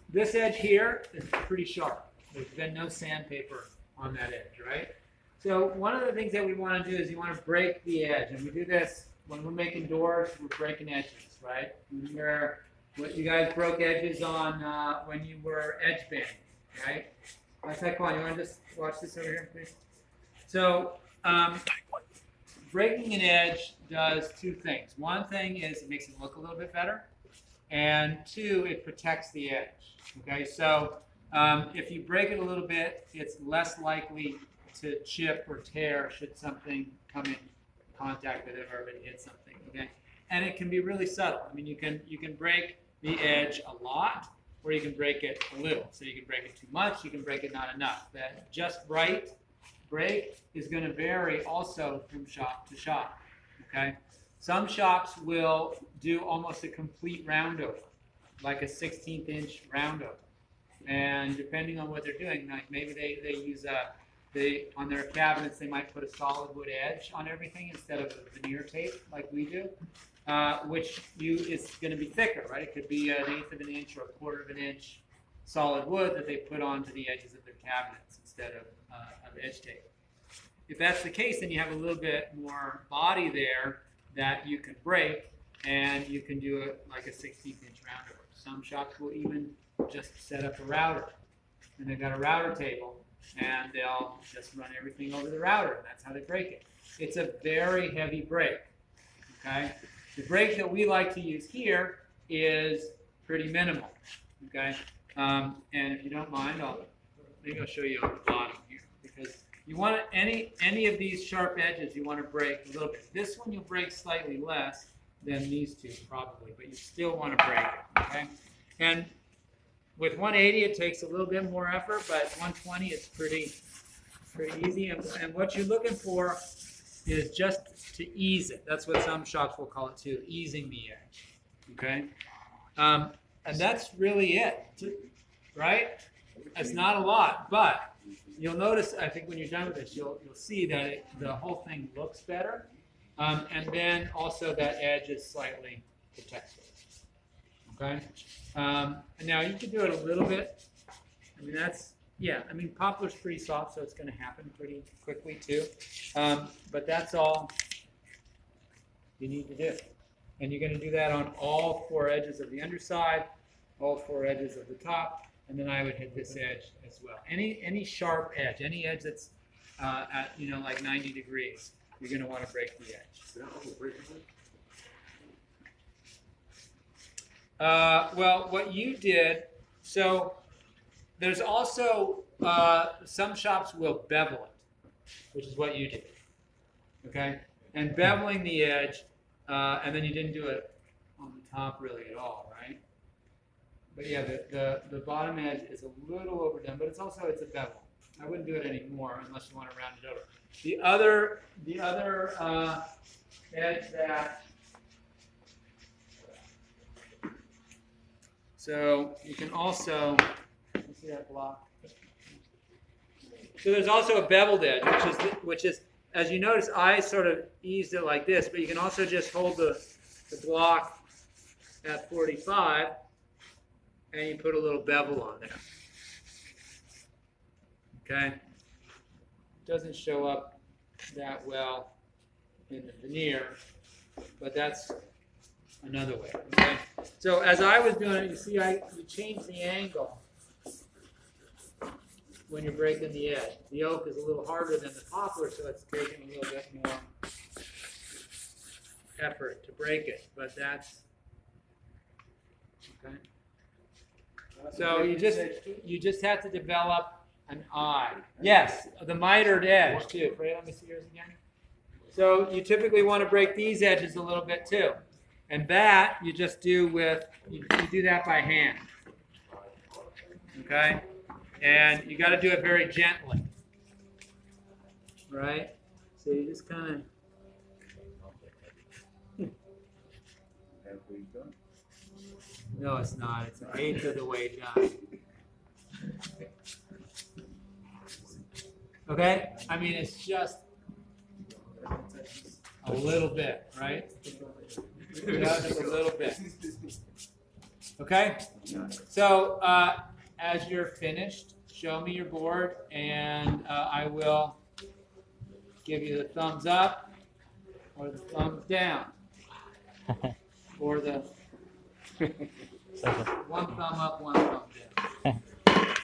this edge here is pretty sharp. There's been no sandpaper on that edge, right? So one of the things that we want to do is you want to break the edge. And we do this when we're making doors, we're breaking edges, right? What you guys broke edges on when you were edge banding, right? Come on, you want to just watch this over here, please? So breaking an edge does two things. One thing is it makes it look a little bit better. And two, it protects the edge. Okay, so if you break it a little bit, it's less likely to chip or tear should something come in contact with it or if it hits something. Okay, and it can be really subtle. I mean, you can break the edge a lot, or you can break it a little. So you can break it too much, you can break it not enough. That just right break is going to vary also from shop to shop. Okay, some shops will do almost a complete round over, like a 16th inch round over. And depending on what they're doing, like maybe they use on their cabinets, they might put a solid wood edge on everything instead of a veneer tape like we do, which is going to be thicker, right? It could be 1/8 of an inch or 1/4 of an inch solid wood that they put onto the edges of their cabinets instead of edge tape. If that's the case, then you have a little bit more body there that you can break, and you can do it like a 16th inch round over. Some shops will even just set up a router, and they've got a router table, and they'll just run everything over the router, and that's how they break it. It's a very heavy break. Okay, the break that we like to use here is pretty minimal. Okay, and if you don't mind, maybe I'll show you on the bottom here, because you want to, any of these sharp edges you want to break a little bit. This one you'll break slightly less than these two probably, but you still want to break it. Okay, and with 180 it takes a little bit more effort, but 120 it's pretty easy. And what you're looking for is just to ease it. That's what some shops will call it too, easing the edge. Okay, and that's really it, right? It's not a lot, but you'll notice, I think when you're done with this, you'll see that the whole thing looks better, and then also that edge is slightly protected. Okay, and now you can do it a little bit. I mean, I mean, poplar's pretty soft, so it's going to happen pretty quickly too. But that's all you need to do, and you're going to do that on all 4 edges of the underside, all 4 edges of the top. And then I would hit this edge as well. Any sharp edge, any edge that's at like 90 degrees, you're going to want to break the edge. Well, what you did, so there's also some shops will bevel it, which is what you did. Okay, and beveling the edge, and then you didn't do it on the top really at all, right? But yeah, the bottom edge is a little overdone, but it's a bevel. I wouldn't do it anymore unless you want to round it over. The other edge that, so you can also, you see that block? So there's also a beveled edge, which is as you notice, I sort of eased it like this, but you can also just hold the block at 45. And you put a little bevel on there. Okay? Doesn't show up that well in the veneer, but that's another way. Okay? So as I was doing it, you see you change the angle when you're breaking the edge. The oak is a little harder than the poplar, so it's taking a little bit more effort to break it, but that's okay. So you just have to develop an eye. Yes, the mitered edge too. Right, let me see yours again. So you typically want to break these edges a little bit too, and that you just do you do that by hand. Okay, and you got to do it very gently. Right. So you just kind of. No, it's not. It's 1/8 of the way done. Okay? I mean, it's just a little bit, right? Yeah, just a little bit. Okay? So as you're finished, show me your board, and I will give you the thumbs up or the thumbs down or the one thumb up, one thumb down.